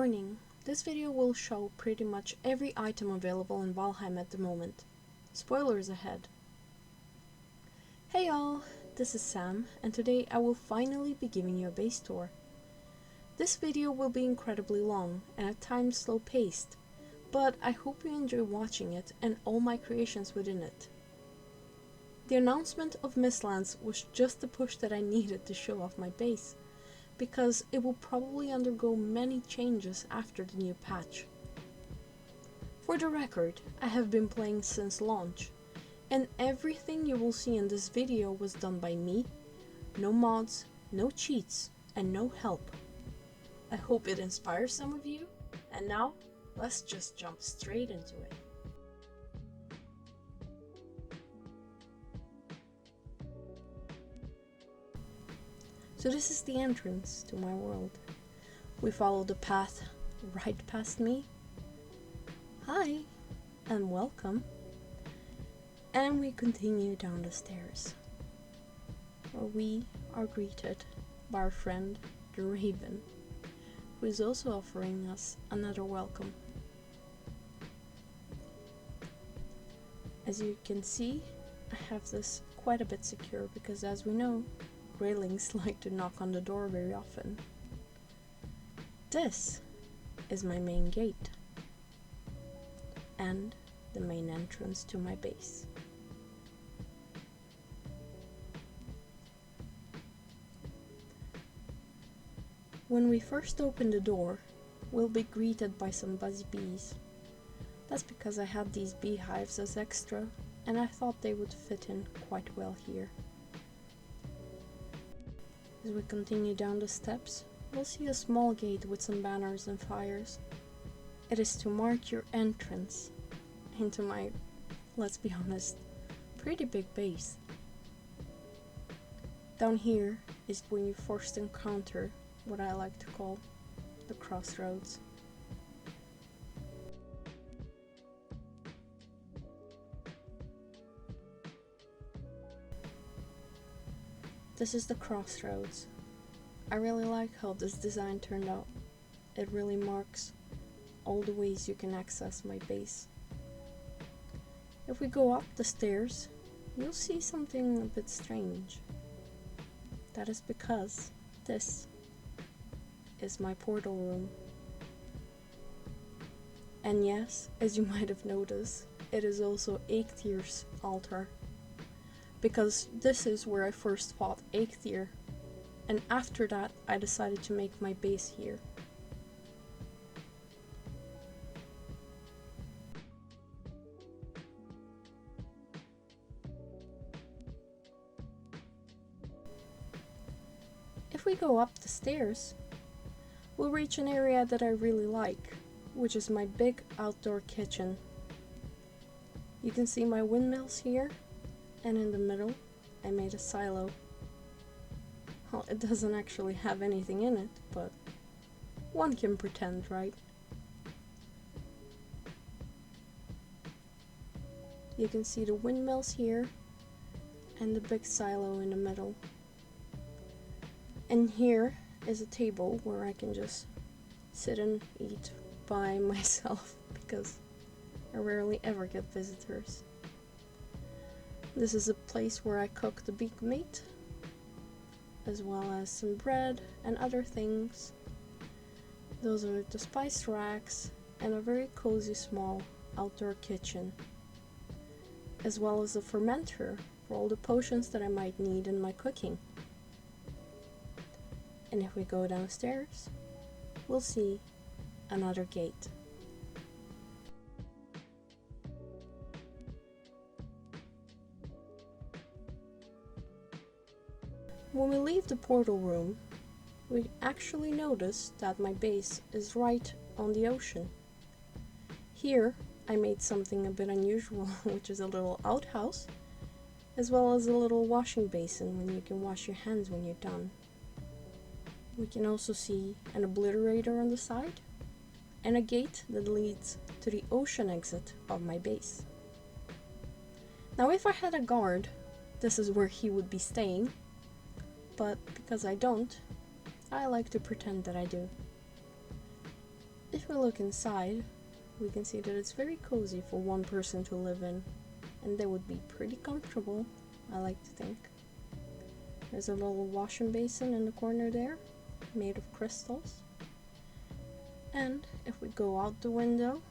Warning, this video will show pretty much every item available in Valheim at the moment. Spoilers ahead. Hey y'all, this is Sam, and today I will finally be giving you a base tour. This video will be incredibly long and at times slow paced, but I hope you enjoy watching it and all my creations within it. The announcement of Mistlands was just the push that I needed to show off my base, because it will probably undergo many changes after the new patch. For the record, I have been playing since launch, and everything you will see in this video was done by me, no mods, no cheats, and no help. I hope it inspires some of you, and now let's just jump straight into it. So this is the entrance to my world. We follow the path right past me. Hi, and welcome. And we continue down the stairs, where we are greeted by our friend, the Raven, who is also offering us another welcome. As you can see, I have this quite a bit secure because, as we know, railings like to knock on the door very often. This is my main gate and the main entrance to my base. When we first open the door, we'll be greeted by some buzzy bees. That's because I had these beehives as extra and I thought they would fit in quite well here. As we continue down the steps, we'll see a small gate with some banners and fires. It is to mark your entrance into my, let's be honest, pretty big base. Down here is when you first encounter what I like to call the CROSSROADS. This is the CROSSROADS. I really like how this design turned out. It really marks all the ways you can access my base. If we go up the stairs, you'll see something a bit strange. That is because this is my portal room. And yes, as you might have noticed, it is also Eiktyr's altar. Because this is where I first fought Eikthyr, and after that I decided to make my base here. If we go up the stairs, we'll reach an area that I really like, which is my big outdoor kitchen. You can see my windmills here, and in the middle I made a silo. Well, it doesn't actually have anything in it, but one can pretend, right? You can see the windmills here and the big silo in the middle. And here is a table where I can just sit and eat by myself because I rarely ever get visitors. This is a place where I cook the beak meat, as well as some bread and other things. Those are the spice racks and a very cozy small outdoor kitchen, as well as a fermenter for all the potions that I might need in my cooking. And if we go downstairs, we'll see another gate. When we leave the portal room, we actually notice that my base is right on the ocean. Here I made something a bit unusual, which is a little outhouse, as well as a little washing basin when you can wash your hands when you're done. We can also see an obliterator on the side, and a gate that leads to the ocean exit of my base. Now if I had a guard, this is where he would be staying, but because I don't, I like to pretend that I do. we look inside, we can see that it's very cozy for one person to live in, and they would be pretty comfortable, I like to think. There's a little washing basin in the corner there, made of crystals. And if we go out the window,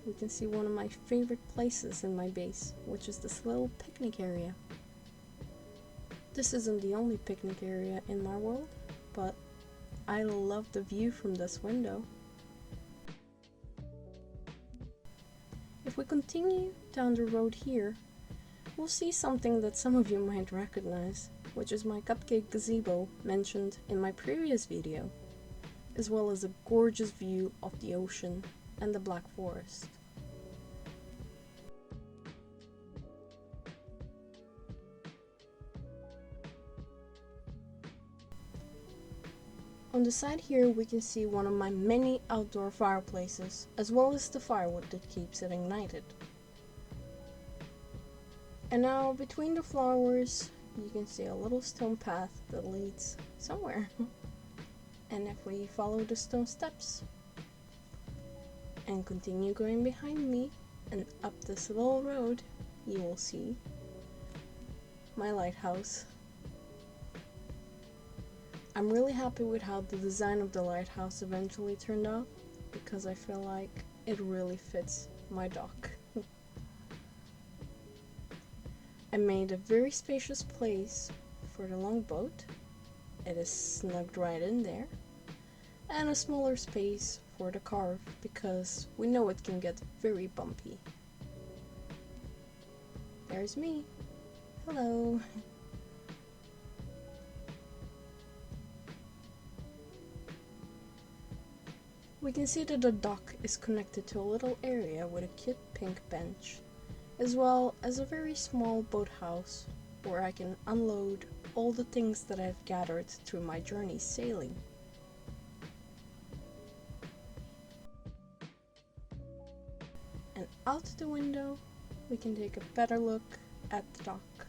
we can see one of my favorite places in my base, which is this little picnic area. This isn't the only picnic area in my world, but I love the view from this window. If we continue down the road here, we'll see something that some of you might recognize, which is my cupcake gazebo mentioned in my previous video, as well as a gorgeous view of the ocean and the Black Forest. On the side here we can see one of my many outdoor fireplaces, as well as the firewood that keeps it ignited. And now between the flowers you can see a little stone path that leads somewhere. And if we follow the stone steps and continue going behind me and up this little road, you will see my lighthouse. I'm really happy with how the design of the lighthouse eventually turned out, because I feel like it really fits my dock. I made a very spacious place for the longboat. It is snugged right in there. And a smaller space for the carve, because we know it can get very bumpy. There's me. Hello. We can see that the dock is connected to a little area with a cute pink bench, as well as a very small boathouse where I can unload all the things that I've gathered through my journey sailing. And out the window, we can take a better look at the dock.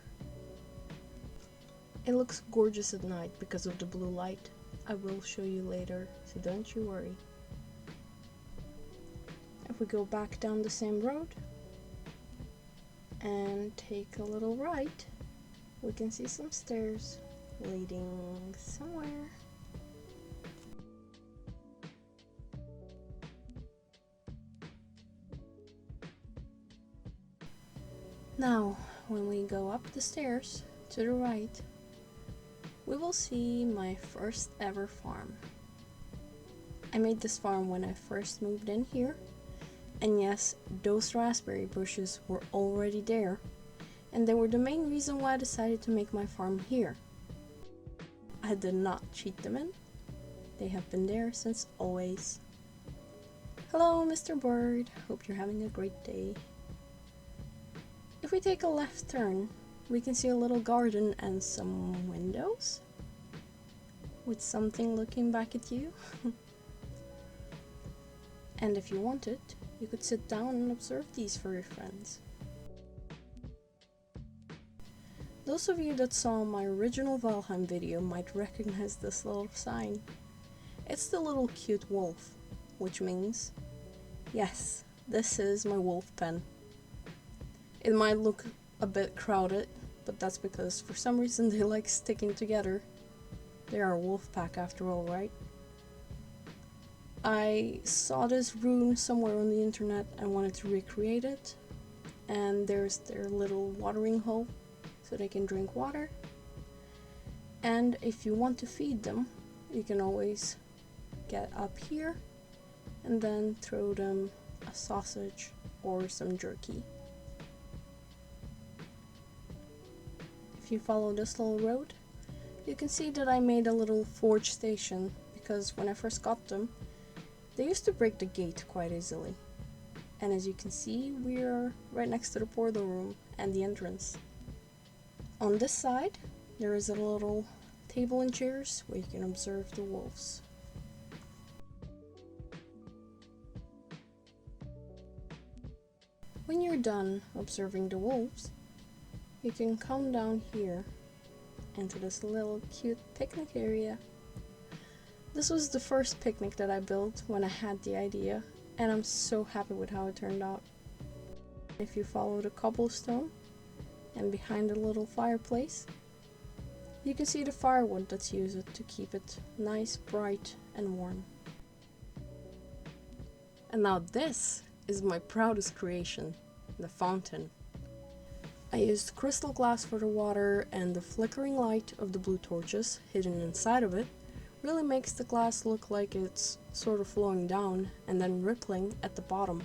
It looks gorgeous at night because of the blue light. I will show you later, so don't you worry. If we go back down the same road and take a little right, we can see some stairs leading somewhere. Now, when we go up the stairs to the right, we will see my first ever farm. I made this farm when I first moved in here. And yes, those raspberry bushes were already there, and they were the main reason why I decided to make my farm here. I did not cheat them in. They have been there since always. Hello, Mr. Bird. Hope you're having a great day. If we take a left turn, we can see a little garden and some windows with something looking back at you. And if you wanted, you could sit down and observe these for your friends. Those of you that saw my original Valheim video might recognize this little sign. It's the little cute wolf, which means, yes, this is my wolf pen. It might look a bit crowded, but that's because for some reason they like sticking together. They are a wolf pack after all, right? I saw this rune somewhere on the internet and wanted to recreate it, and there's their little watering hole so they can drink water. And if you want to feed them, you can always get up here and then throw them a sausage or some jerky. If you follow this little road, you can see that I made a little forge station, because when I first got them, they used to break the gate quite easily. And as you can see, we are right next to the portal room and the entrance. On this side, there is a little table and chairs where you can observe the wolves. When you're done observing the wolves, you can come down here into this little cute picnic area. This was the first picnic that I built when I had the idea, and I'm so happy with how it turned out. If you follow the cobblestone and behind the little fireplace, you can see the firewood that's used to keep it nice, bright and warm. And now this is my proudest creation, the fountain. I used crystal glass for the water, and the flickering light of the blue torches hidden inside of it really makes the glass look like it's sort of flowing down and then rippling at the bottom.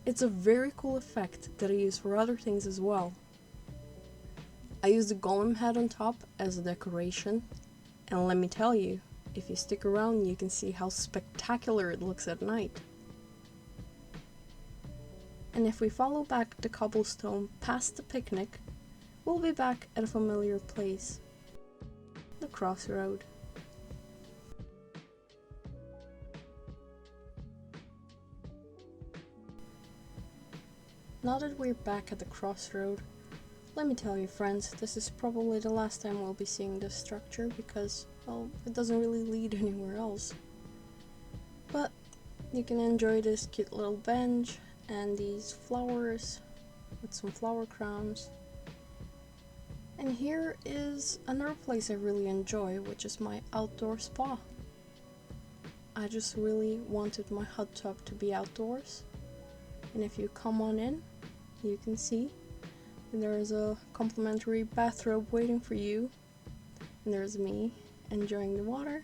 It's a very cool effect that I use for other things as well. I used the golem head on top as a decoration, and let me tell you, if you stick around you can see how spectacular it looks at night. And if we follow back the cobblestone past the picnic, we'll be back at a familiar place, the crossroad. Now that we're back at the crossroad, let me tell you friends, this is probably the last time we'll be seeing this structure because, well, it doesn't really lead anywhere else. But you can enjoy this cute little bench and these flowers with some flower crowns. And here is another place I really enjoy, which is my outdoor spa. I just really wanted my hot tub to be outdoors, and if you come on in, you can see there is a complimentary bathrobe waiting for you, and there's me enjoying the water,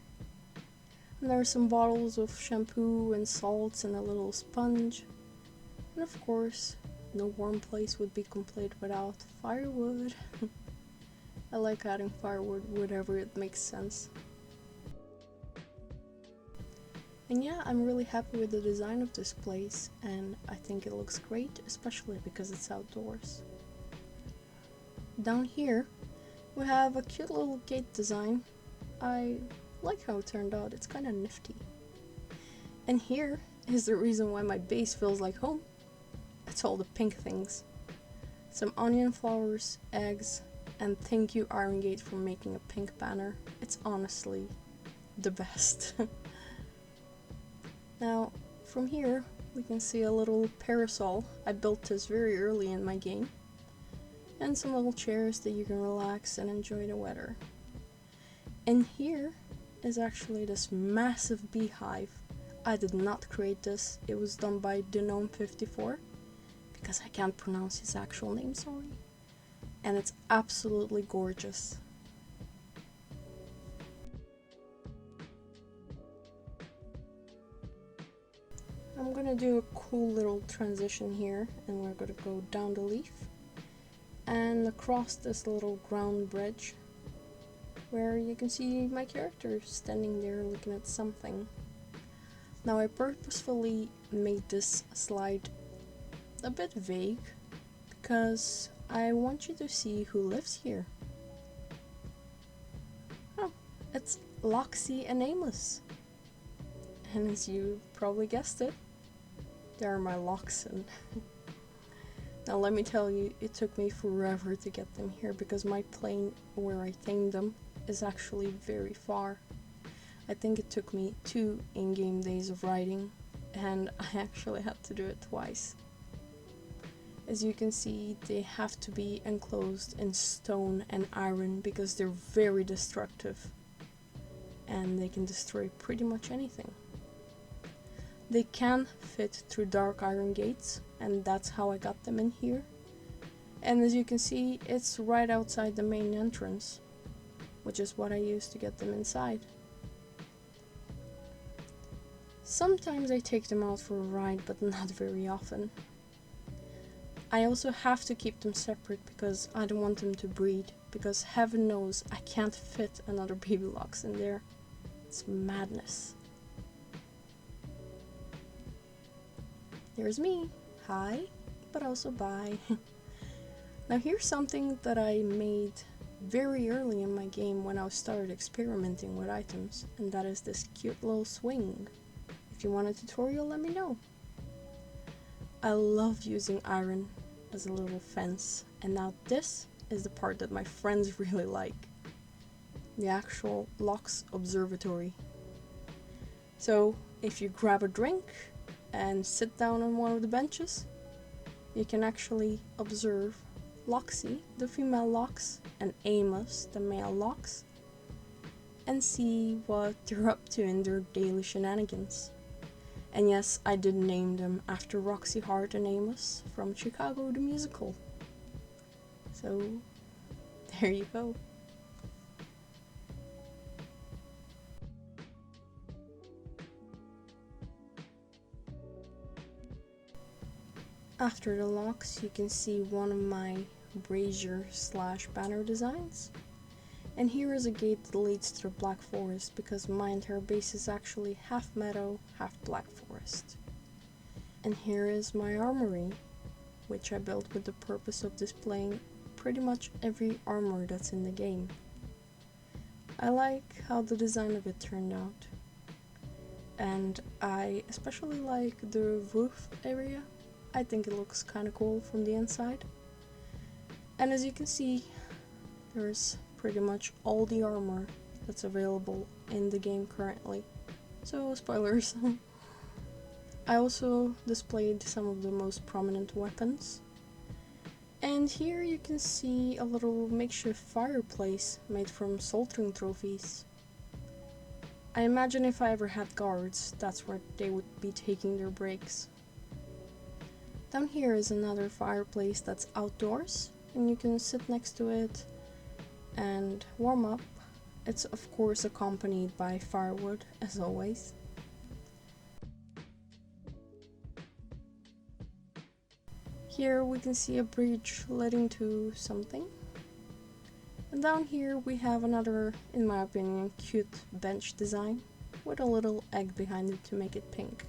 and there are some bottles of shampoo and salts and a little sponge. And of course, no warm place would be complete without firewood. I like adding firewood wherever it makes sense. And yeah, I'm really happy with the design of this place, and I think it looks great, especially because it's outdoors. Down here, we have a cute little gate design. I like how it turned out, it's kind of nifty. And here is the reason why my base feels like home. It's all the pink things. Some onion flowers, eggs, and thank you Iron Gate for making a pink banner. It's honestly the best. Now, from here, we can see a little parasol. I built this very early in my game. And some little chairs that you can relax and enjoy the weather. And here is actually this massive beehive. I did not create this, it was done by Gnome54, because I can't pronounce his actual name, sorry. And it's absolutely gorgeous. I'm gonna do a cool little transition here, and we're gonna go down the leaf and across this little ground bridge where you can see my character standing there looking at something. Now I purposefully made this slide a bit vague because I want you to see who lives here. Oh, it's Loxy and Amos. And as you probably guessed it, they are my Loxen. Now let me tell you, it took me forever to get them here because my plane where I tamed them is actually very far. I think it took me 2 in-game days of riding, and I actually had to do it twice. As you can see, they have to be enclosed in stone and iron because they're very destructive and they can destroy pretty much anything. They can fit through dark iron gates, and that's how I got them in here. And as you can see, it's right outside the main entrance, which is what I used to get them inside. Sometimes I take them out for a ride, but not very often. I also have to keep them separate because I don't want them to breed, because heaven knows I can't fit another baby Lox in there. It's madness. There's me. Hi, but also bye. Now here's something that I made very early in my game when I started experimenting with items, and that is this cute little swing. If you want a tutorial, let me know. I love using iron as a little fence, and now this is the part that my friends really like. The actual Lox Observatory. So if you grab a drink, and sit down on one of the benches, you can actually observe Loxy, the female Lox, and Amos, the male Lox, and see what they're up to in their daily shenanigans. And yes, I did name them after Roxy Hart and Amos from Chicago the Musical. So, there you go. After the locks, you can see one of my brazier / banner designs. And here is a gate that leads to the Black Forest, because my entire base is actually half meadow, half Black Forest. And here is my armory, which I built with the purpose of displaying pretty much every armor that's in the game. I like how the design of it turned out. And I especially like the roof area. I think it looks kinda cool from the inside. And as you can see, there's pretty much all the armor that's available in the game currently. So, spoilers. I also displayed some of the most prominent weapons. And here you can see a little makeshift fireplace made from soldiering trophies. I imagine if I ever had guards, that's where they would be taking their breaks. Down here is another fireplace that's outdoors, and you can sit next to it and warm up. It's of course accompanied by firewood, as always. Here we can see a bridge leading to something. And down here we have another, in my opinion, cute bench design with a little egg behind it to make it pink.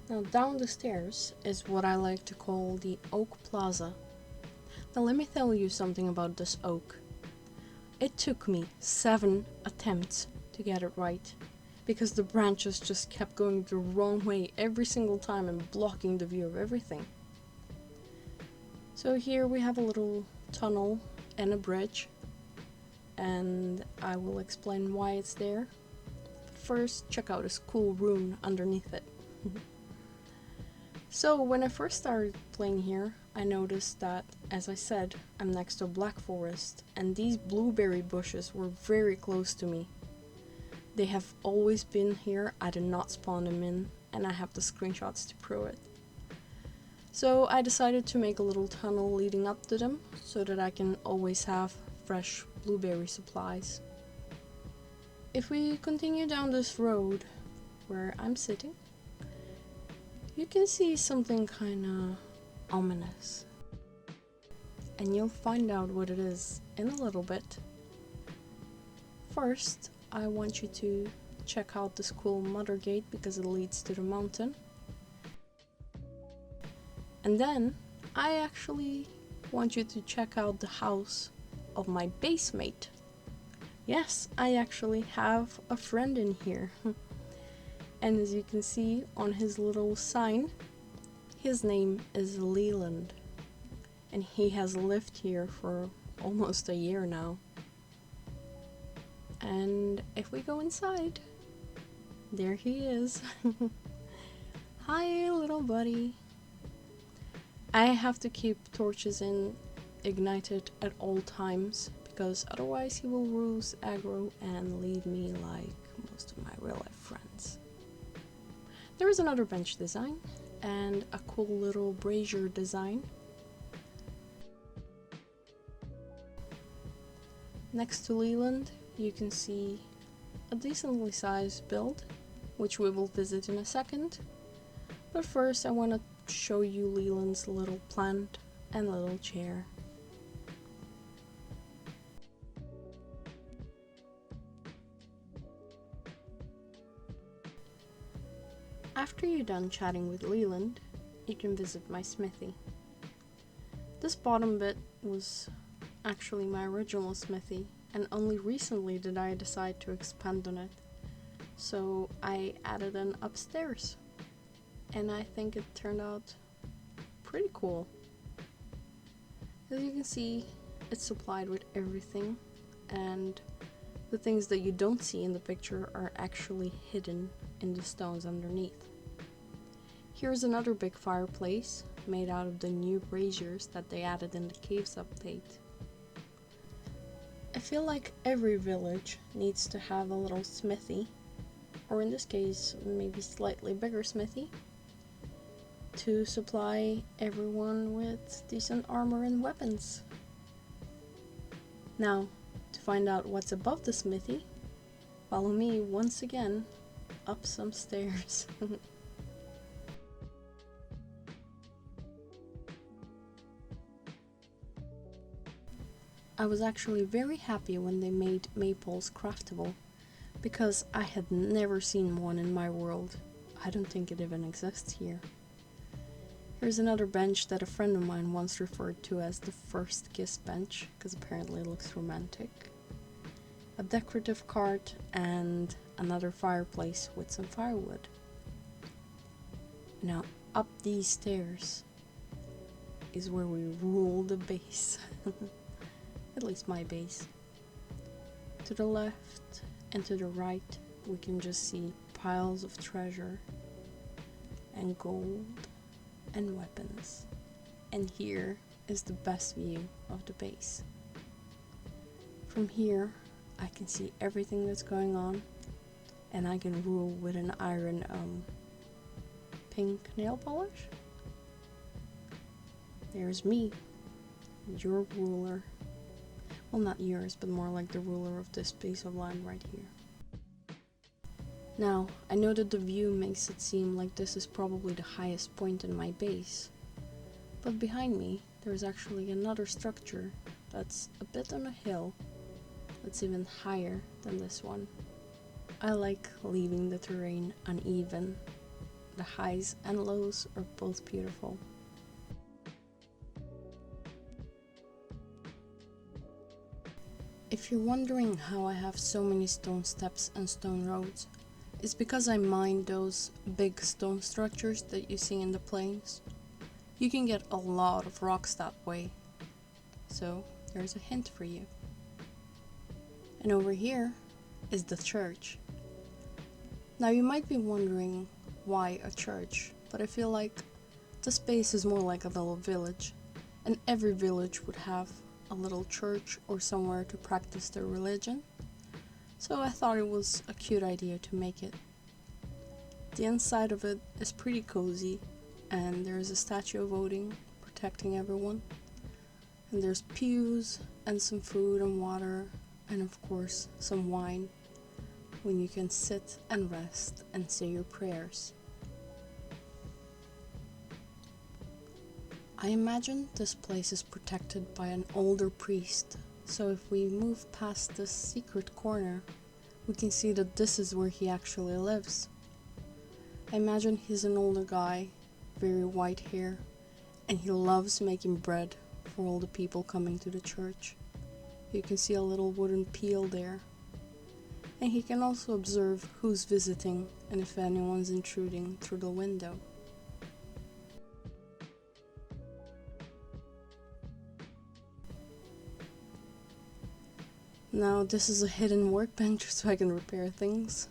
Now down the stairs is what I like to call the Oak Plaza. Now let me tell you something about this oak. It took me 7 attempts to get it right, because the branches just kept going the wrong way every single time and blocking the view of everything. So here we have a little tunnel and a bridge, and I will explain why it's there. First, check out this cool rune underneath it. So when I first started playing here, I noticed that, as I said, I'm next to a Black Forest, and these blueberry bushes were very close to me. They have always been here, I did not spawn them in, and I have the screenshots to prove it. So I decided to make a little tunnel leading up to them, so that I can always have fresh blueberry supplies. If we continue down this road, where I'm sitting, you can see something kinda ominous. And you'll find out what it is in a little bit. First, I want you to check out this cool mother gate because it leads to the mountain. And then, I actually want you to check out the house of my base mate. Yes, I actually have a friend in here. And as you can see on his little sign, his name is Leland, and he has lived here for almost a year now. And if we go inside, there he is. Hi, little buddy. I have to keep torches ignited at all times, because otherwise he will lose aggro and leave me like most of my real life friends. There is another bench design and a cool little brazier design. Next to Leland, you can see a decently sized build, which we will visit in a second. But first I want to show you Leland's little plant and little chair. After you're done chatting with Leland, you can visit my smithy. This bottom bit was actually my original smithy, and only recently did I decide to expand on it. So I added an upstairs, and I think it turned out pretty cool. As you can see, it's supplied with everything, and the things that you don't see in the picture are actually hidden in the stones underneath. Here's another big fireplace made out of the new braziers that they added in the caves update. I feel like every village needs to have a little smithy, or in this case maybe slightly bigger smithy, to supply everyone with decent armor and weapons. Now, to find out what's above the smithy, follow me once again up some stairs. I was actually very happy when they made maples craftable, because I had never seen one in my world. I don't think it even exists here. Here's another bench that a friend of mine once referred to as the first kiss bench, because apparently it looks romantic. A decorative cart and another fireplace with some firewood. Now up these stairs is where we rule the base. At least my base. To the left and to the right we can just see piles of treasure and gold and weapons. And here is the best view of the base. From here I can see everything that's going on, and I can rule with an iron pink nail polish. There's me, your ruler. Well, not yours, but more like the ruler of this piece of land right here. Now, I know that the view makes it seem like this is probably the highest point in my base, but behind me there's actually another structure that's a bit on a hill that's even higher than this one. I like leaving the terrain uneven. The highs and lows are both beautiful. If you're wondering how I have so many stone steps and stone roads, it's because I mined those big stone structures that you see in the plains. You can get a lot of rocks that way, so there's a hint for you. And over here is the church. Now you might be wondering why a church, but I feel like the space is more like a little village, and every village would have a little church or somewhere to practice their religion, so I thought it was a cute idea to make it. The inside of it is pretty cozy, and there's a statue of Odin protecting everyone, and there's pews and some food and water, and of course some wine, when you can sit and rest and say your prayers. I imagine this place is protected by an older priest, so if we move past this secret corner, we can see that this is where he actually lives. I imagine he's an older guy, very white hair, and he loves making bread for all the people coming to the church. You can see a little wooden peel there. And he can also observe who's visiting and if anyone's intruding through the window. Now this is a hidden workbench so I can repair things,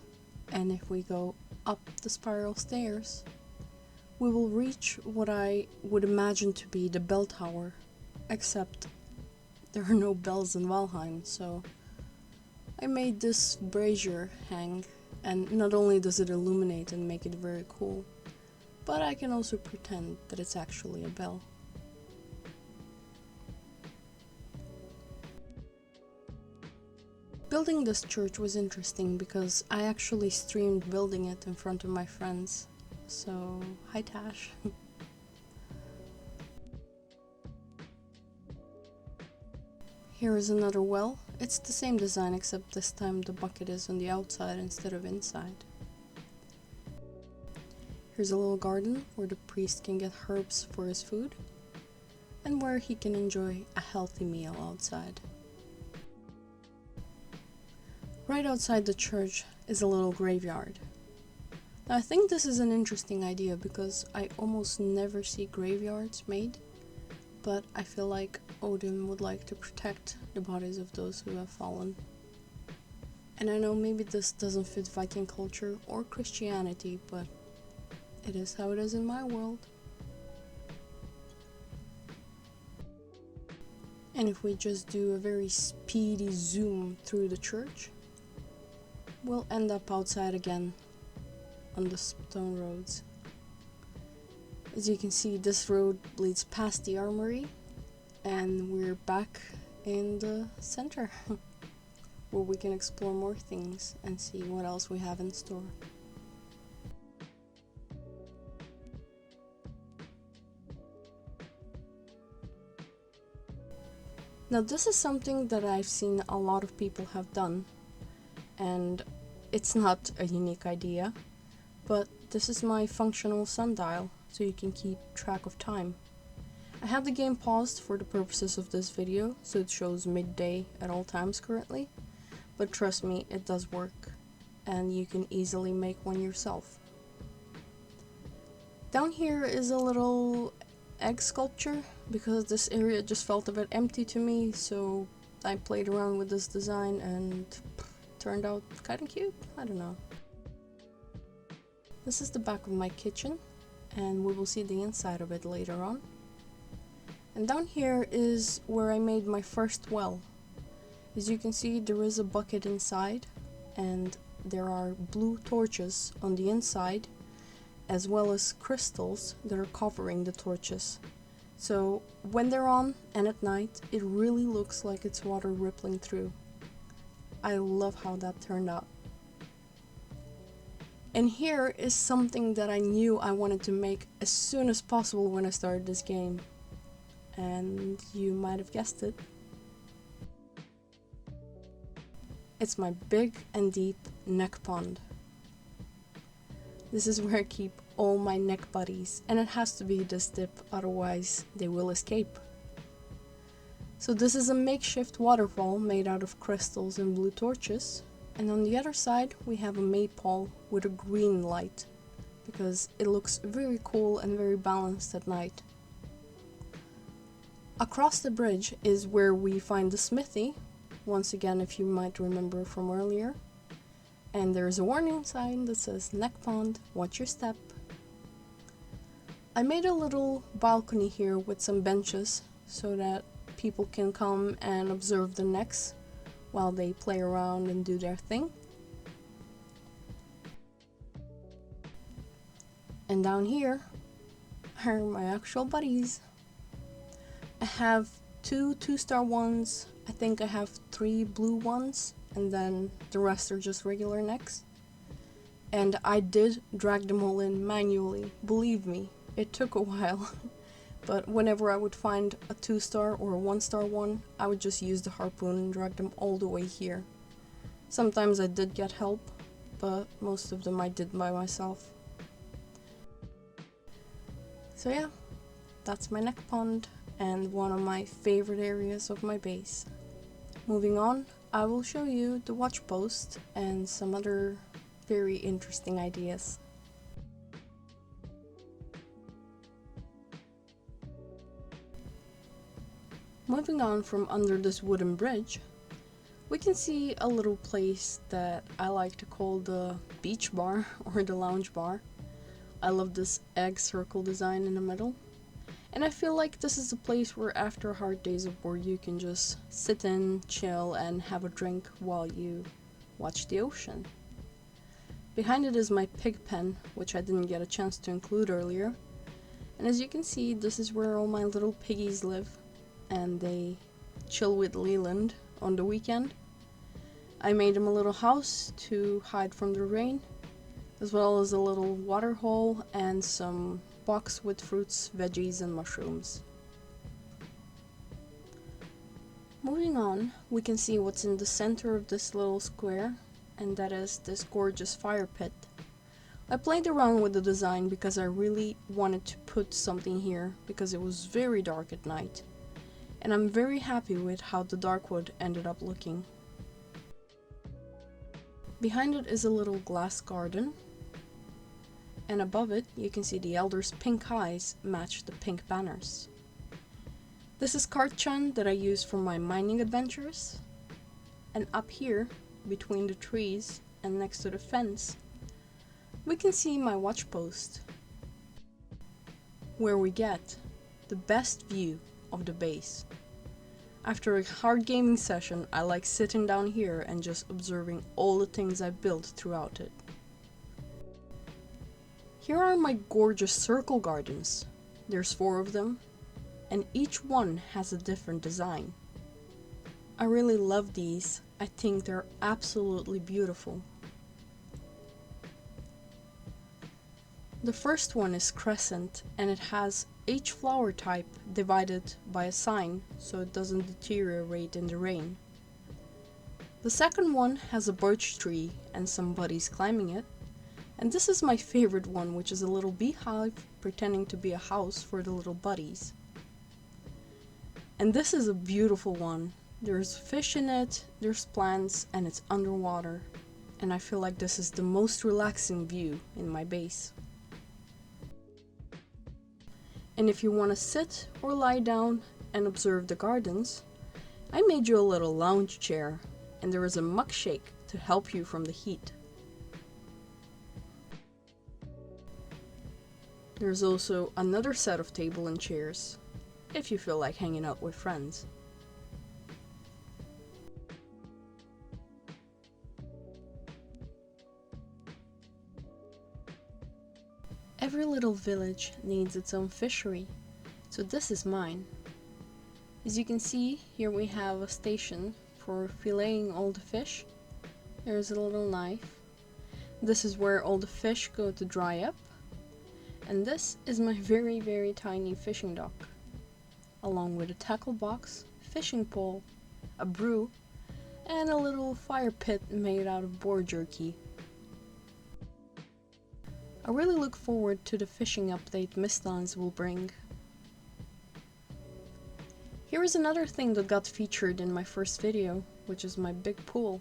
and if we go up the spiral stairs, we will reach what I would imagine to be the bell tower, except there are no bells in Valheim, so I made this brazier hang, and not only does it illuminate and make it very cool, but I can also pretend that it's actually a bell. Building this church was interesting because I actually streamed building it in front of my friends, so hi Tash. Here is another well. It's the same design except this time the bucket is on the outside instead of inside. Here's a little garden where the priest can get herbs for his food, and where he can enjoy a healthy meal outside. Right outside the church is a little graveyard. Now I think this is an interesting idea because I almost never see graveyards made, but I feel like Odin would like to protect the bodies of those who have fallen. And I know maybe this doesn't fit Viking culture or Christianity, but it is how it is in my world. And if we just do a very speedy zoom through the church, we'll end up outside again on the stone roads. As you can see, this road leads past the armory, and we're back in the center where we can explore more things and see what else we have in store. Now this is something that I've seen a lot of people have done, and it's not a unique idea, but this is my functional sundial, so you can keep track of time. I have the game paused for the purposes of this video, so it shows midday at all times currently, but trust me, it does work, and you can easily make one yourself. Down here is a little egg sculpture, because this area just felt a bit empty to me, so I played around with this design and turned out kinda cute, I don't know. This is the back of my kitchen, and we will see the inside of it later on. And down here is where I made my first well. As you can see, there is a bucket inside, and there are blue torches on the inside, as well as crystals that are covering the torches. So when they're on and at night, it really looks like it's water rippling through. I love how that turned out. And here is something that I knew I wanted to make as soon as possible when I started this game. And you might have guessed it. It's my big and deep neck pond. This is where I keep all my neck buddies, and it has to be this deep, otherwise they will escape. So this is a makeshift waterfall made out of crystals and blue torches, and on the other side we have a maypole with a green light, because it looks very cool and very balanced at night. Across the bridge is where we find the smithy, once again if you might remember from earlier. And there's a warning sign that says neck pond, watch your step. I made a little balcony here with some benches so that people can come and observe the necks while they play around and do their thing. And down here are my actual buddies. I have two 2-star ones, I think I have 3 blue ones, and then the rest are just regular necks. And I did drag them all in manually, believe me, it took a while. But whenever I would find a 2-star or a 1-star one, I would just use the harpoon and drag them all the way here. Sometimes I did get help, but most of them I did by myself. So yeah, that's my neck pond, and one of my favorite areas of my base. Moving on, I will show you the WATCHPOST and some other very interesting ideas. Moving on from under this wooden bridge, we can see a little place that I like to call the beach bar or the lounge bar. I love this egg circle design in the middle. And I feel like this is a place where after a hard days of work you can just sit in, chill, and have a drink while you watch the ocean. Behind it is my pig pen, which I didn't get a chance to include earlier. And as you can see, this is where all my little piggies live, and they chill with Leland on the weekend. I made them a little house to hide from the rain, as well as a little water hole and some box with fruits, veggies, and mushrooms. Moving on, we can see what's in the center of this little square, and that is this gorgeous fire pit. I played around with the design because I really wanted to put something here because it was very dark at night, and I'm very happy with how the dark wood ended up looking. Behind it is a little glass garden, and above it you can see the elders' pink eyes match the pink banners. This is Kartchan that I use for my mining adventures. And up here, between the trees and next to the fence, we can see my watchpost, where we get the best view of the base. After a hard gaming session, I like sitting down here and just observing all the things I built throughout it. Here are my gorgeous circle gardens. There's 4 of them, and each one has a different design. I really love these. I think they're absolutely beautiful. The first one is crescent, and it has each flower type divided by a sign so it doesn't deteriorate in the rain. The second one has a birch tree and some buddies climbing it. And this is my favorite one, which is a little beehive pretending to be a house for the little buddies. And this is a beautiful one. There's fish in it, there's plants, and it's underwater. And I feel like this is the most relaxing view in my base. And if you want to sit or lie down and observe the gardens, I made you a little lounge chair, and there is a mug shake to help you from the heat. There's also another set of table and chairs, if you feel like hanging out with friends. Every little village needs its own fishery, so this is mine. As you can see, here we have a station for filleting all the fish. There's a little knife. This is where all the fish go to dry up. And this is my very tiny fishing dock, along with a tackle box, fishing pole, a brew, and a little fire pit made out of boar jerky. I really look forward to the fishing update Mistlands will bring. Here is another thing that got featured in my first video, which is my big pool.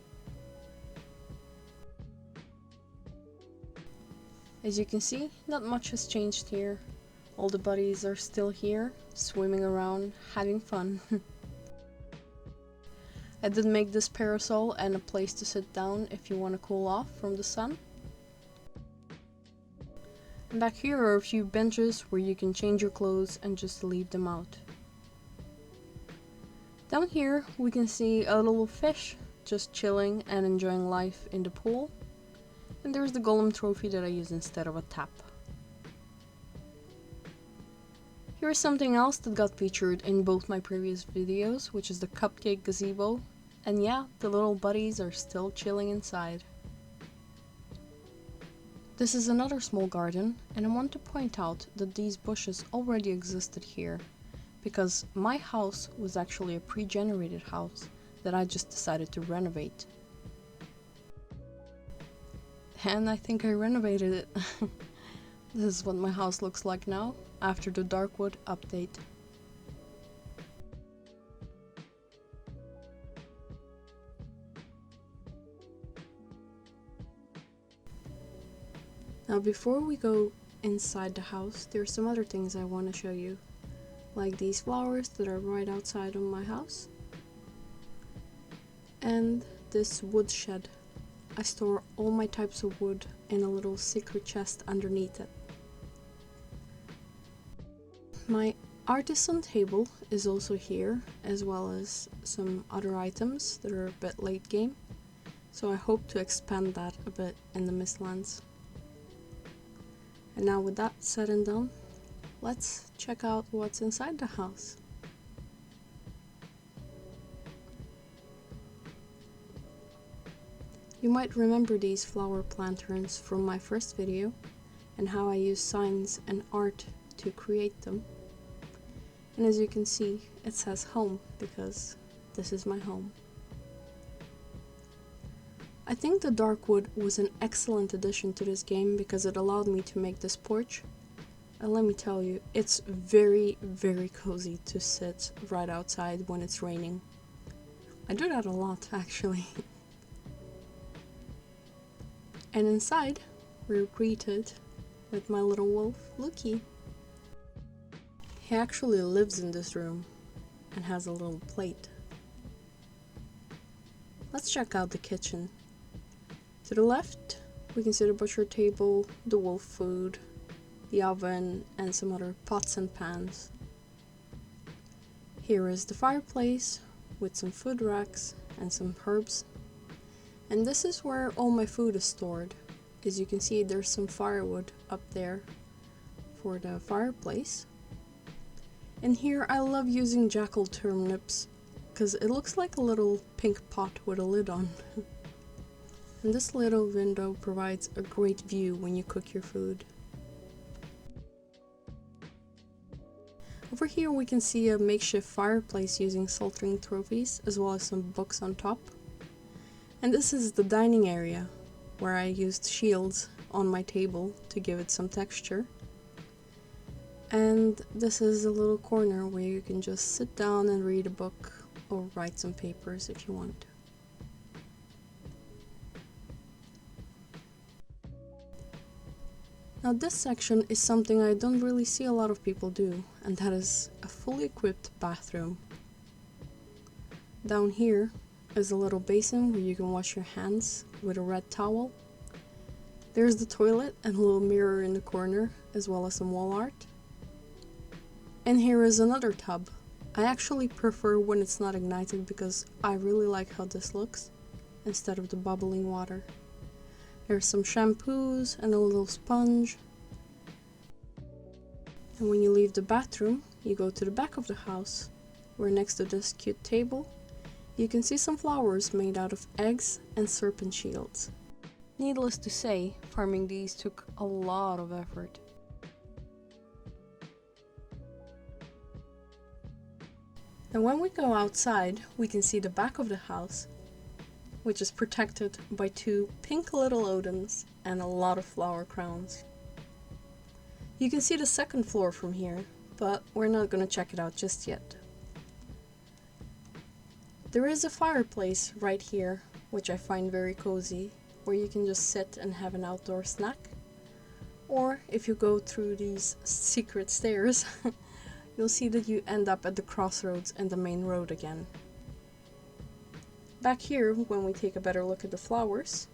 As you can see, not much has changed here. All the buddies are still here, swimming around, having fun. I did make this parasol and a place to sit down if you want to cool off from the sun. And back here are a few benches where you can change your clothes and just leave them out. Down here we can see a little fish just chilling and enjoying life in the pool. And there's the golem trophy that I use instead of a tap. Here's something else that got featured in both my previous videos, which is the cupcake gazebo. And yeah, the little buddies are still chilling inside. This is another small garden, and I want to point out that these bushes already existed here, because my house was actually a pre-generated house that I just decided to renovate. And I think I renovated it. This is what my house looks like now, after the Darkwood update. Now before we go inside the house, there's some other things I want to show you. Like these flowers that are right outside of my house. And this wood shed. I store all my types of wood in a little secret chest underneath it. My artisan table is also here, as well as some other items that are a bit late game. So I hope to expand that a bit in the Mistlands. And now with that said and done, let's check out what's inside the house. You might remember these flower planterns from my first video and how I use signs and art to create them. And as you can see, it says home because this is my home. I think the dark wood was an excellent addition to this game because it allowed me to make this porch. And let me tell you, it's very cozy to sit right outside when it's raining. I do that a lot actually. And inside, we're greeted with my little wolf, Lucky. He actually lives in this room. and has a little plate. Let's check out the kitchen. To the left, we can see the butcher table, the wolf food, the oven, and some other pots and pans. Here is the fireplace with some food racks and some herbs. And this is where all my food is stored. As you can see, there's some firewood up there for the fireplace. And here I love using jackal turnips because it looks like a little pink pot with a lid on. And this little window provides a great view when you cook your food. Over here we can see a makeshift fireplace using soltering trophies as well as some books on top. And this is the dining area where I used shields on my table to give it some texture. And this is a little corner where you can just sit down and read a book or write some papers if you want. Now this section is something I don't really see a lot of people do, and that is a fully equipped bathroom. Down here is a little basin where you can wash your hands with a red towel. There's the toilet and a little mirror in the corner, as well as some wall art. And here is another tub. I actually prefer when it's not ignited because I really like how this looks, instead of the bubbling water. There's some shampoos and a little sponge. And when you leave the bathroom, you go to the back of the house, where next to this cute table, you can see some flowers made out of eggs and serpent shields. Needless to say, farming these took a lot of effort. And when we go outside, we can see the back of the house, which is protected by two pink little ODINs and a lot of flower crowns. You can see the second floor from here, but we're not gonna check it out just yet. There is a fireplace right here, which I find very cozy, where you can just sit and have an outdoor snack. Or if you go through these secret stairs, you'll see that you end up at the crossroads and the main road again. Back here, when we take a better look at the flowers,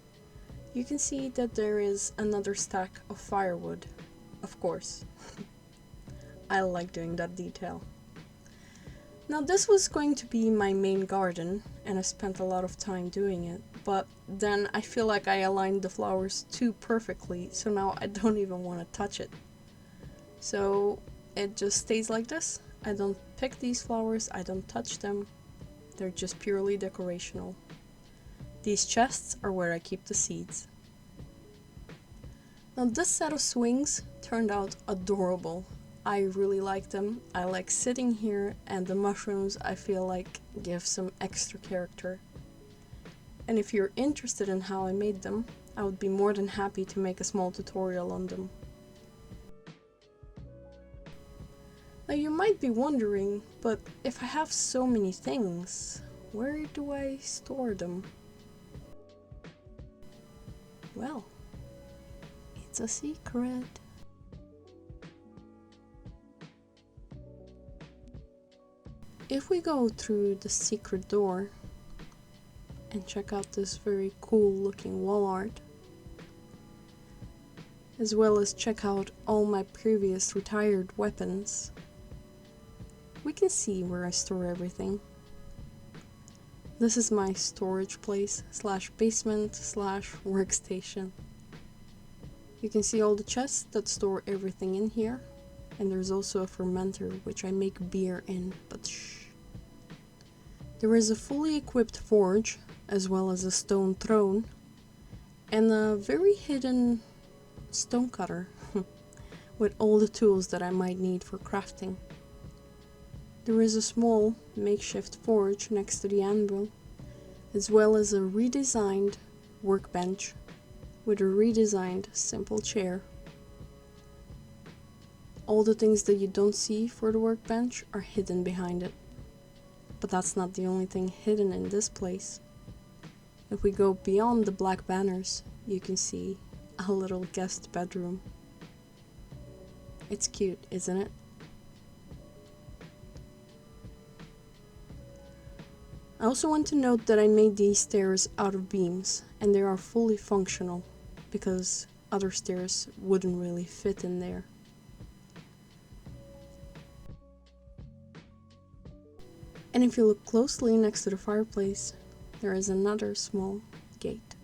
you can see that there is another stack of firewood, of course. I like doing that detail. Now this was going to be my main garden, and I spent a lot of time doing it, but then I feel like I aligned the flowers too perfectly, so now I don't even want to touch it. So it just stays like this. I don't pick these flowers, I don't touch them. They're just purely decorational. These chests are where I keep the seeds. Now this set of swings turned out adorable. I really like them. I like sitting here, and the mushrooms I feel like give some extra character. And if you're interested in how I made them, I would be more than happy to make a small tutorial on them. Now you might be wondering, but if I have so many things, where do I store them? Well, it's a secret. If we go through the secret door and check out this very cool looking wall art, as well as check out all my previous retired weapons, we can see where I store everything. This is my storage place / basement / workstation. You can see all the chests that store everything in here, and there's also a fermenter which I make beer in, but shh. There is a fully equipped forge, as well as a stone throne, and a very hidden stone cutter with all the tools that I might need for crafting. There is a small makeshift forge next to the anvil, as well as a redesigned workbench with a redesigned simple chair. All the things that you don't see for the workbench are hidden behind it. But that's not the only thing hidden in this place. If we go beyond the black banners, you can see a little guest bedroom. It's cute, isn't it? I also want to note that I made these stairs out of beams, and they are fully functional, because other stairs wouldn't really fit in there. And if you look closely next to the fireplace, there is another small gate.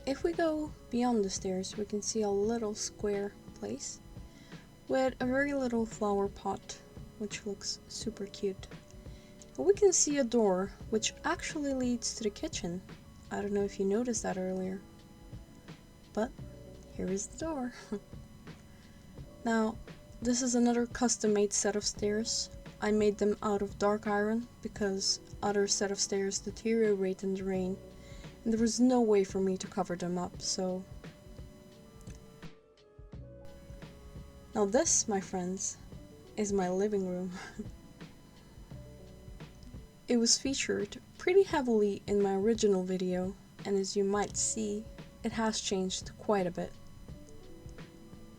If we go beyond the stairs, we can see a little square place with a very little flower pot, which looks super cute. And we can see a door, which actually leads to the kitchen. I don't know if you noticed that earlier, but here is the door. Now, this is another custom-made set of stairs. I made them out of dark iron because other set of stairs deteriorate in the rain, and there was no way for me to cover them up, so... Now this, my friends, is my living room. It was featured pretty heavily in my original video, and as you might see, it has changed quite a bit.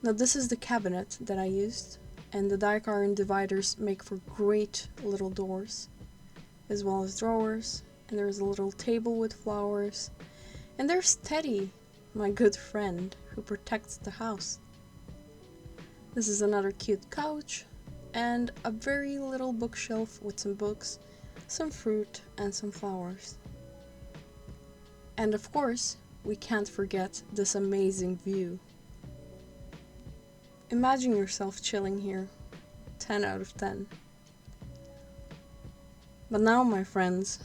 Now this is the cabinet that I used, and the dark iron dividers make for great little doors, as well as drawers, and there's a little table with flowers, and there's Teddy, my good friend, who protects the house. This is another cute couch, and a very little bookshelf with some books, some fruit, and some flowers. And of course, we can't forget this amazing view. Imagine yourself chilling here. 10 out of 10. But now, my friends,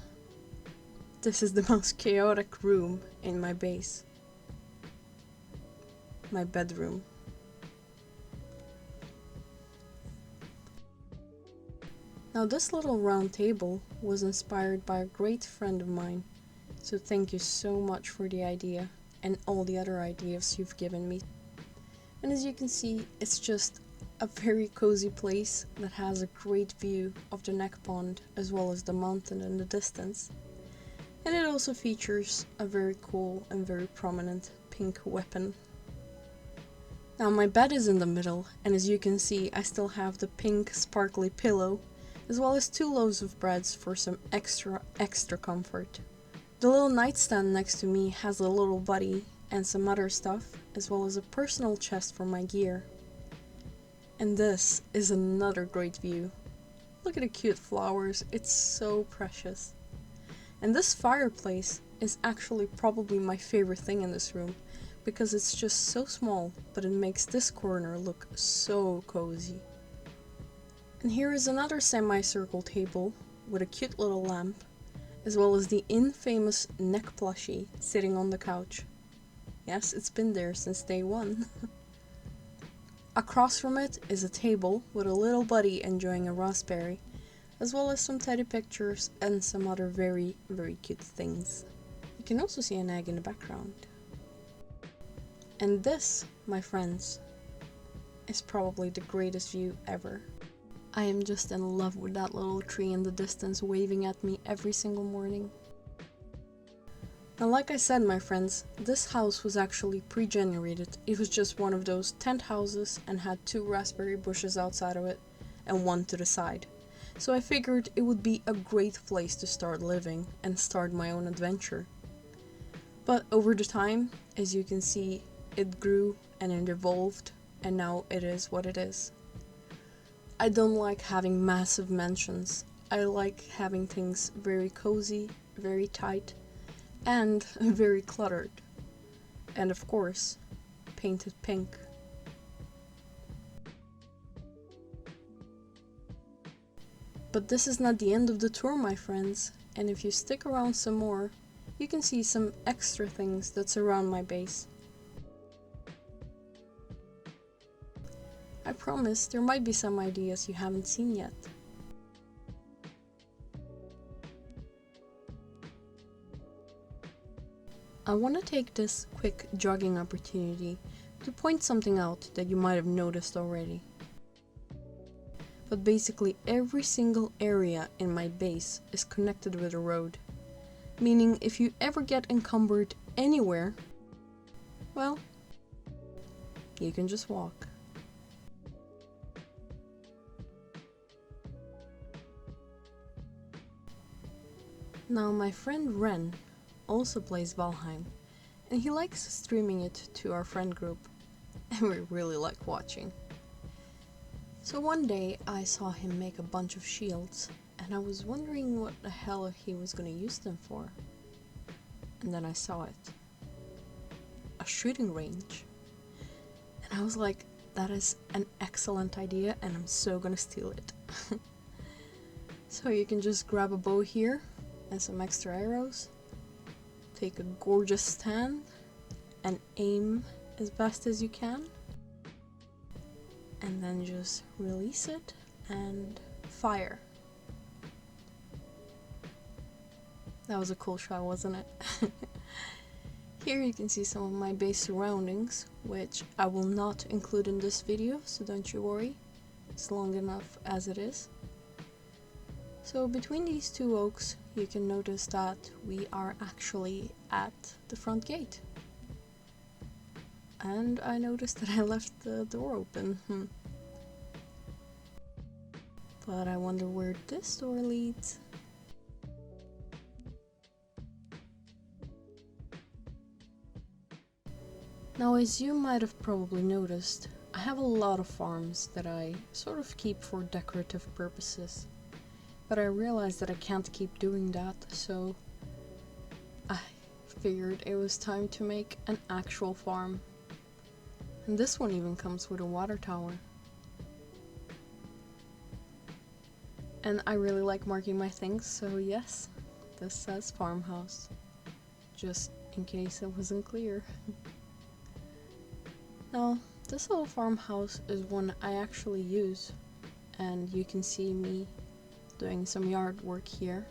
this is the most chaotic room in my base. My bedroom. Now this little round table was inspired by a great friend of mine, so thank you so much for the idea and all the other ideas you've given me. And as you can see, it's just a very cozy place that has a great view of the neck pond as well as the mountain in the distance. And it also features a very cool and very prominent pink weapon. Now my bed is in the middle, and as you can see, I still have the pink sparkly pillow as well as 2 loaves of breads for some extra comfort. The little nightstand next to me has a little buddy and some other stuff, as well as a personal chest for my gear. And this is another great view. Look at the cute flowers, it's so precious. And this fireplace is actually probably my favorite thing in this room, because it's just so small, but it makes this corner look so cozy. And here is another semicircle table with a cute little lamp, as well as the infamous neck plushie sitting on the couch. Yes, it's been there since day one. Across from it is a table with a little buddy enjoying a raspberry, as well as some teddy pictures and some other very, very cute things. You can also see an egg in the background. And this, my friends, is probably the greatest view ever. I am just in love with that little tree in the distance waving at me every single morning. Now, like I said, my friends, this house was actually pre-generated. It was just one of those tent houses and had 2 raspberry bushes outside of it and 1 to the side. So I figured it would be a great place to start living and start my own adventure. But over the time, as you can see, it grew and it evolved, and now it is what it is. I don't like having massive mansions. I like having things very cozy, very tight, and very cluttered. And of course, painted pink. But this is not the end of the tour, my friends, and if you stick around some more, you can see some extra things that surround my base. I promise there might be some ideas you haven't seen yet. I want to take this quick jogging opportunity to point something out that you might have noticed already. But basically every single area in my base is connected with a road. Meaning if you ever get encumbered anywhere, well, you can just walk. Now my friend Ren also plays Valheim, and he likes streaming it to our friend group, and we really like watching. So one day I saw him make a bunch of shields, and I was wondering what the hell he was gonna use them for. And then I saw it. A shooting range. And I was like, that is an excellent idea and I'm so gonna steal it. So you can just grab a bow here and some extra arrows, take a gorgeous stand and aim as best as you can, and then just release it and fire. That was a cool shot, wasn't it? Here you can see some of my base surroundings, which I will not include in this video, so don't you worry. It's long enough as it is. So between these two oaks, you can notice that we are actually at the front gate. And I noticed that I left the door open. But I wonder where this door leads. Now, as you might have probably noticed, I have a lot of farms that I sort of keep for decorative purposes. But I realized that I can't keep doing that, so I figured it was time to make an actual farm. And this one even comes with a water tower. And I really like marking my things, so yes, this says farmhouse. Just in case it wasn't clear. Now, this little farmhouse is one I actually use, and you can see me doing some yard work here.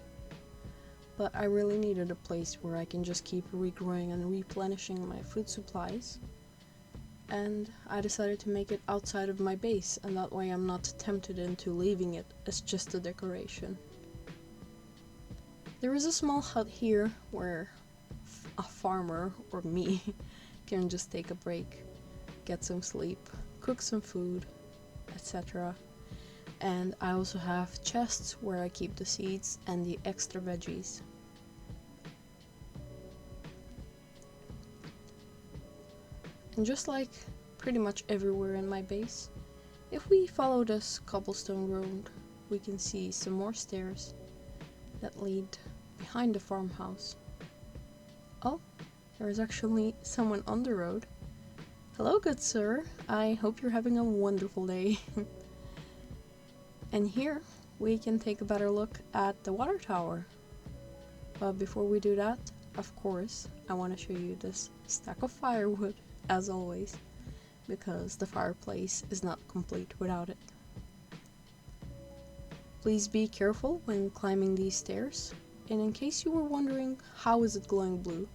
But I really needed a place where I can just keep regrowing and replenishing my food supplies. And I decided to make it outside of my base, and that way I'm not tempted into leaving it as just a decoration. There is a small hut here where a farmer, or me, can just take a break, get some sleep, cook some food, etc. And I also have chests where I keep the seeds and the extra veggies. And just like pretty much everywhere in my base, if we follow this cobblestone road, we can see some more stairs that lead behind the farmhouse. Oh, there is actually someone on the road. Hello, good sir. I hope you're having a wonderful day. And here we can take a better look at the water tower. But before we do that, of course, I want to show you this stack of firewood, as always, because the fireplace is not complete without it. Please be careful when climbing these stairs, and in case you were wondering how is it glowing blue,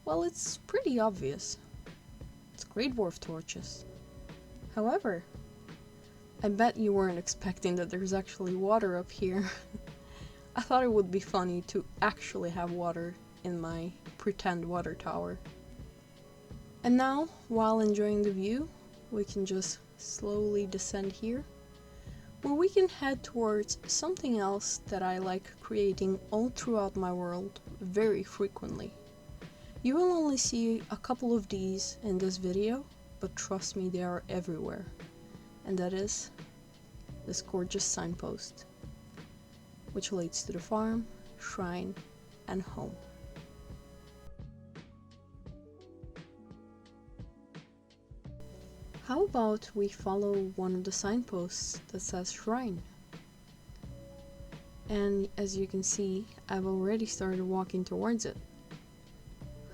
well, it's pretty obvious. It's Great Dwarf torches. However, I bet you weren't expecting that there's actually water up here. I thought it would be funny to actually have water in my pretend water tower. And now, while enjoying the view, we can just slowly descend here, where we can head towards something else that I like creating all throughout my world very frequently. You will only see a couple of these in this video, but trust me, they are everywhere. And that is this gorgeous signpost, which leads to the farm, shrine, and home. How about we follow one of the signposts that says shrine? And as you can see, I've already started walking towards it.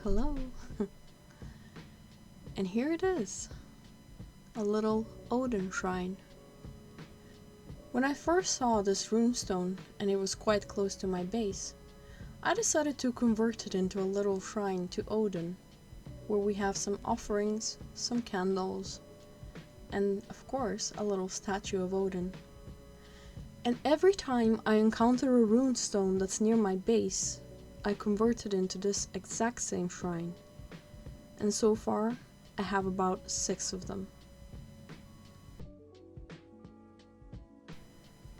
Hello! And here it is, a little ODIN shrine. When I first saw this runestone and it was quite close to my base, I decided to convert it into a little shrine to Odin, where we have some offerings, some candles, and of course a little statue of Odin. And every time I encounter a runestone that's near my base, I convert it into this exact same shrine. And so far, I have about 6 of them.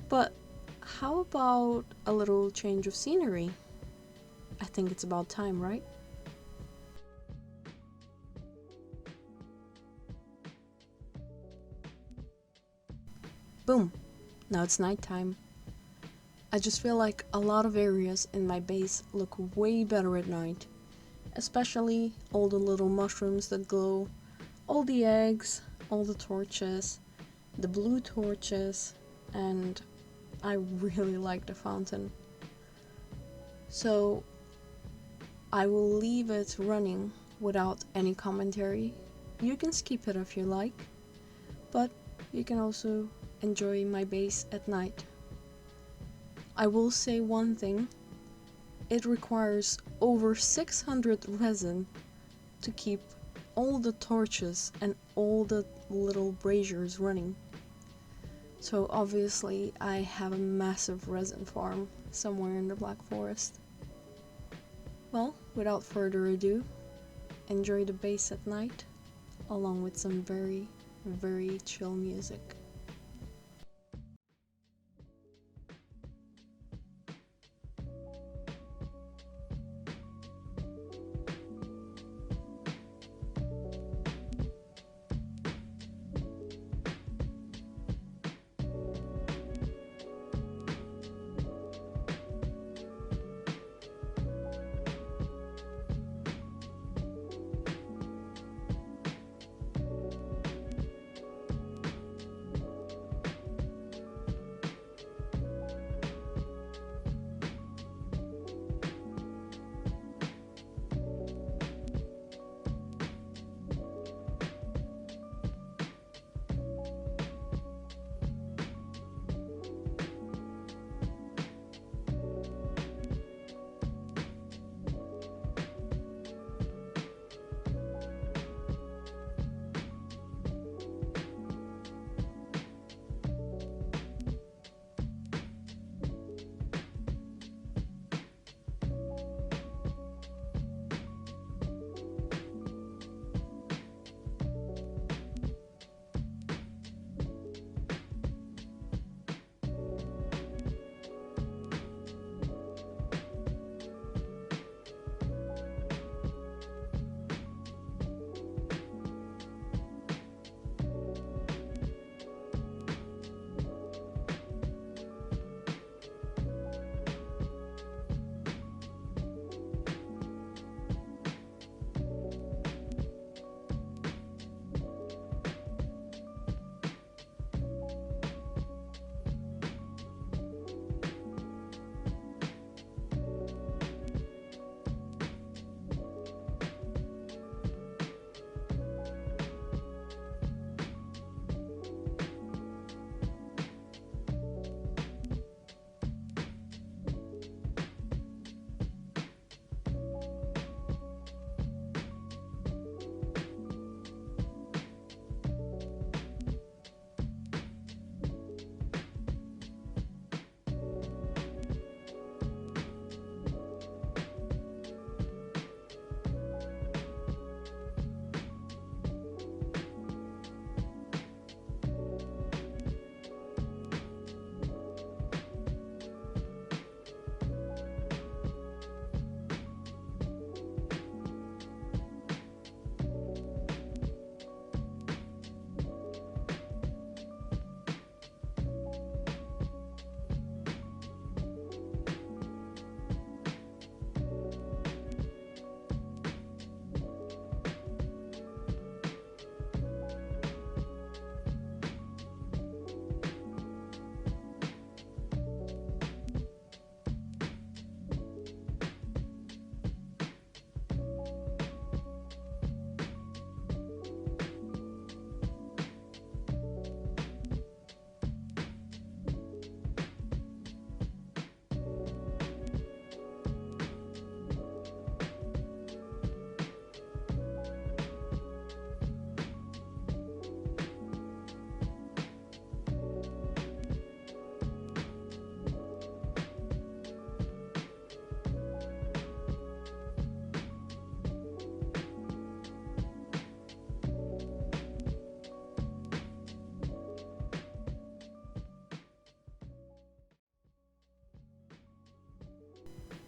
But how about a little change of scenery? I think it's about time, right? Boom! Now it's nighttime. I just feel like a lot of areas in my base look way better at night. Especially all the little mushrooms that glow, all the eggs, all the torches, the blue torches, and I really like the fountain. So I will leave it running without any commentary. You can skip it if you like, but you can also enjoy my base at night. I will say one thing, it requires over 600 resin to keep all the torches and all the little braziers running. So obviously I have a massive resin farm somewhere in the Black Forest. Well, without further ado, enjoy the base at night along with some very, very chill music.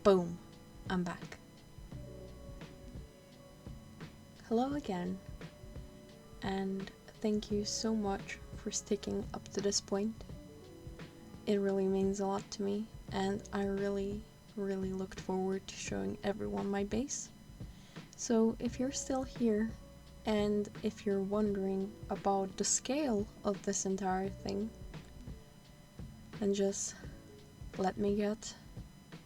Boom, I'm back. Hello again, and thank you so much for sticking up to this point. It really means a lot to me, and I really looked forward to showing everyone my base. So if you're still here, and if you're wondering about the scale of this entire thing, then just let me get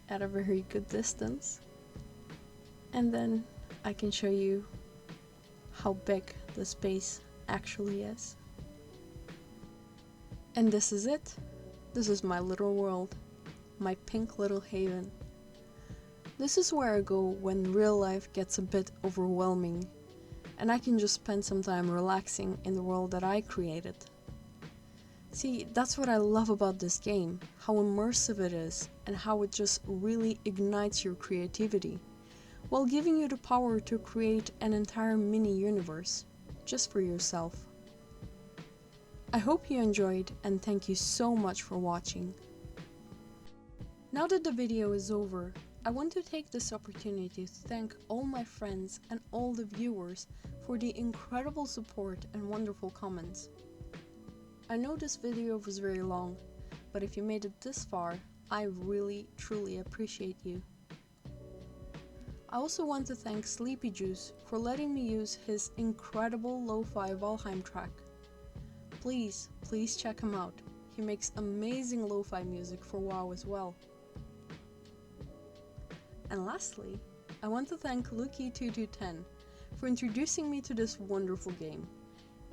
at a very good distance, and then I can show you how big this base actually is. And this is it. This is my little world, my pink little haven. This is where I go when real life gets a bit overwhelming, and I can just spend some time relaxing in the world that I created. See, that's what I love about this game, how immersive it is, and how it just really ignites your creativity, while giving you the power to create an entire mini-universe, just for yourself. I hope you enjoyed, and thank you so much for watching. Now that the video is over, I want to take this opportunity to thank all my friends and all the viewers for the incredible support and wonderful comments. I know this video was very long, but if you made it this far, I really truly appreciate you. I also want to thank Sleepy Juice for letting me use his incredible lo-fi Valheim track. Please check him out. He makes amazing lo-fi music for WoW as well. And lastly, I want to thank Luki2210 for introducing me to this wonderful game,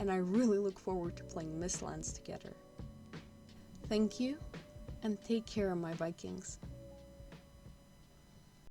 and I really look forward to playing Mistlands together. Thank you, and take care, my Vikings.